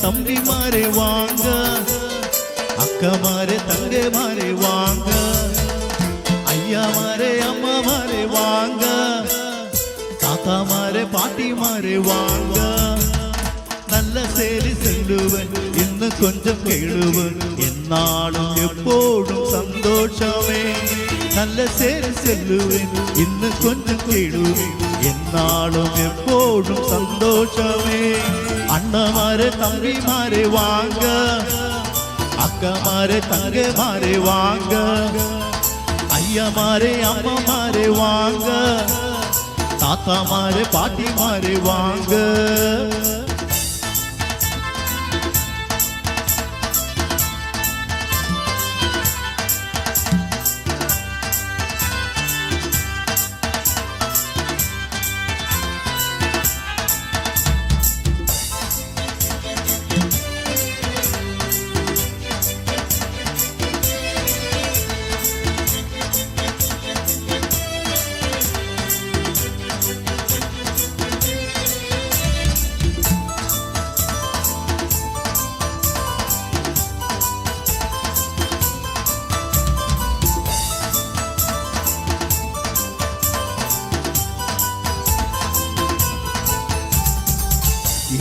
தம்பி மாறே வாங்க, அக்கா மாறே தங்கை மாறே வாங்க, ஐயா மாறே அம்மா மாறே வாங்க, தாத்தா மாறே பாட்டி மாறே வாங்க. நல்ல சேரி செல்லுவன் இன்னும் கொஞ்சம் கேளுவன், என்னாலும் எப்போதும் சந்தோஷமே. நல்ல சேரி செல்லுவேன் இன்னும் கொஞ்சம் கேளுவேன், என்னாலும் எப்போதும் சந்தோஷமே. அண்ணா மாறே தம்பி மாறே வாங்க, அக்கா மாறே தங்கை மாறே வாங்க, ஐயா மாறே அம்மா மாறே வாங்க, தாத்தா மாறே பாட்டி மாறே வாங்க.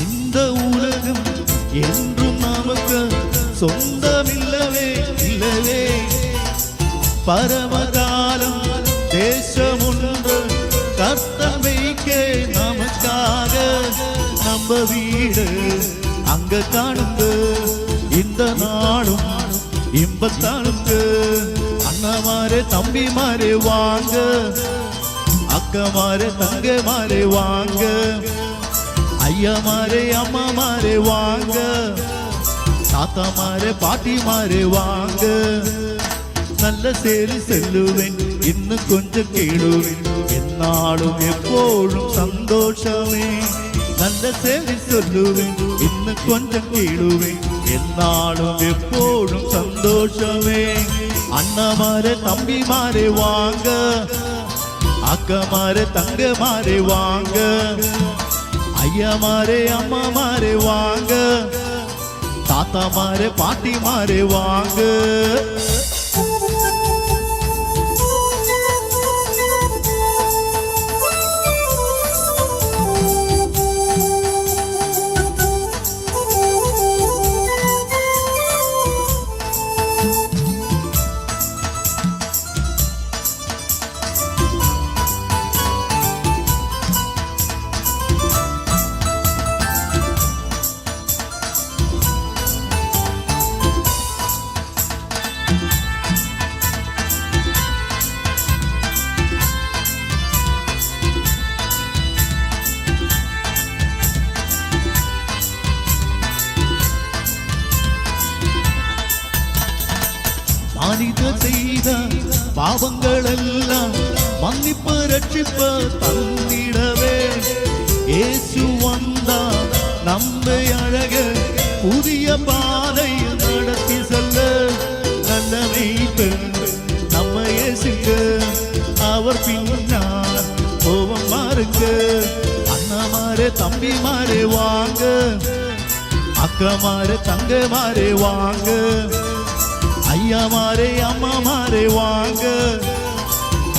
இந்த உலகம் என்றும் நமக்கு சொந்தமில்லவே இல்லவே, பரமகாலம் தேசம் ஒன்று கர்த்தமைக்கே நமக்காக. நம்ம வீடு அங்க காணுங்க, இந்த நாளும் இன்பத்தாளுங்க. அண்ணா மாறே தம்பி மாறே வாங்க, அக்கா மாறே தங்கை மாறே வாங்க, ஐயா மாறே அம்மா மாறே வாங்க, தாத்தா மாறே பாட்டி மாறே வாங்க. நல்ல சேரி செல்லுவேன் இன்னும் கொஞ்சம் கேளுவேன், என்னாலும் எப்போதும் சந்தோஷமே. நல்ல சேரி சொல்லுவேன் இன்னும் கொஞ்சம் கேளுவேன், என்னாலும் எப்போதும் சந்தோஷமே. அண்ணா மாறே தம்பி மாறே வாங்க, அக்கா மாறே தங்கை மாறே வாங்க, ஐயா மாறே அம்மா மாறே வாங்க, தாத்தா மாறே பாட்டி மாறே வாங்க. மனித செய்த பாவங்கள் எல்லாம் மன்னிப்பு ரட்சிப்பு தந்திடவே, இயேசு வந்தா நம்மை அழக புதிய பாதை நடத்தி செல்ல. நல்ல மேய்ப்பன் நம்ம இயேசுங்க, அவர் பின்னால் கோபம் மாறுங்க. அண்ணா மாறே தம்பி மாறே வாங்க, அக்கா மாறே தங்கை மாறே வாங்க, ஐயா மாறே அம்மா மாறே வாங்க,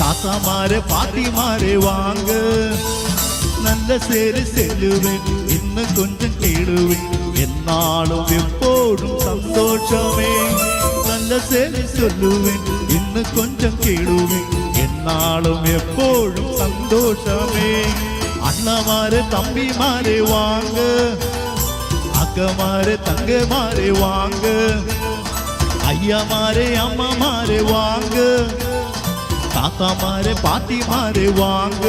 தாத்தா மாறே பாட்டி மாறே வாங்க. நல்ல சேரி செல்லுவேன் இன்னும் கொஞ்சம் கேளுவேன், என்னாலும் எப்போதும் சந்தோஷமே. நல்ல சேரி சொல்லுவேன் இன்னும் கொஞ்சம் கேளுவேன், என்னாலும் எப்போதும் சந்தோஷமே. அண்ணா மாறே தம்பி மாறே வாங்க, அக்கா மாறே தங்கை மாறே வாங்க, ஐயா மாறே அம்மா மாறே வாங்க, தாத்தா மாறே பாட்டி மாறே வாங்க.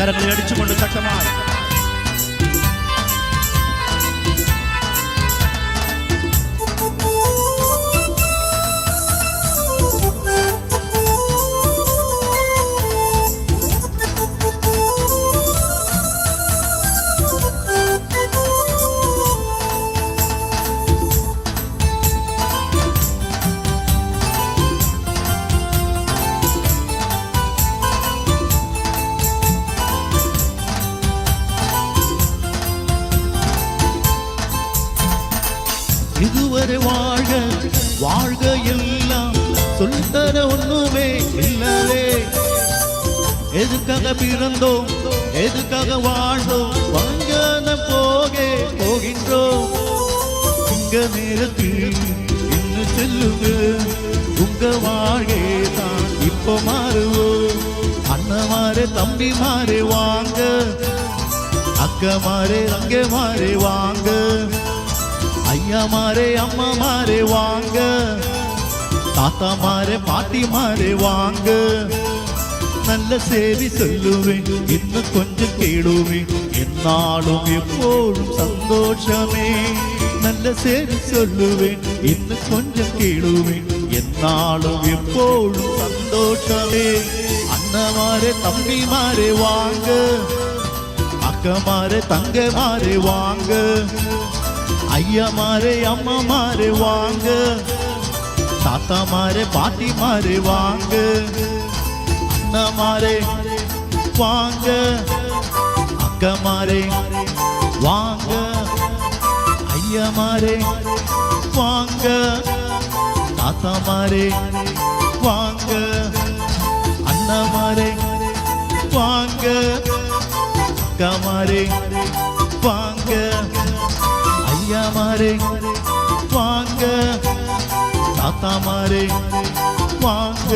கரங்களை அடிச்சுக்கொண்டு சட்டமாய் இதுவரை வாழ்க வாழ்க எல்லாம் சொல்லித்தர ஒண்ணுமே இல்லவே. எதுக்காக பிறந்தோம், எதுக்காக வாழ்ந்தோம், வாங்கான போகின்றோம். உங்க நேரத்தில் இன்னும் செல்லுங்க, உங்க வாழ்கை தான் இப்போ மாறுவோம். அண்ணமாரே தம்பி மாறே வாங்க, அக்கா மாறே அங்கே மாறே வாங்க, ஐயா மாறே அம்மா மாறே வாங்க, தாத்தா மாறே பாட்டி மாறே வாங்க. நல்ல செய்தி சொல்லுவேன், இன்னும் கொஞ்சம் கேளுவேன், என்னாலும் எப்போதும் சந்தோஷமே. நல்ல செய்தி சொல்லுவேன், இன்னும் கொஞ்சம் கேளுவேன், என்னாலும் எப்போதும் சந்தோஷமே. அண்ணமாரே தம்பி மாறே வாங்க, அக்கா மாறே தங்க மாறே வாங்க, ஐயா மாறே அம்மா மாறே வாங்க, தாத்தா மாறே பாட்டி மாறே வாங்க. அண்ணா மாறே வாங்க, அக்கா மாறே வாங்க, ஐயா மாறே வாங்க, தாத்தா மாறே வாங்க, அண்ணா மாறே வாங்க, அக்கா மாறே வாங்க, ஐயா மாறே வாங்க, தாத்தா மாறே வாங்க.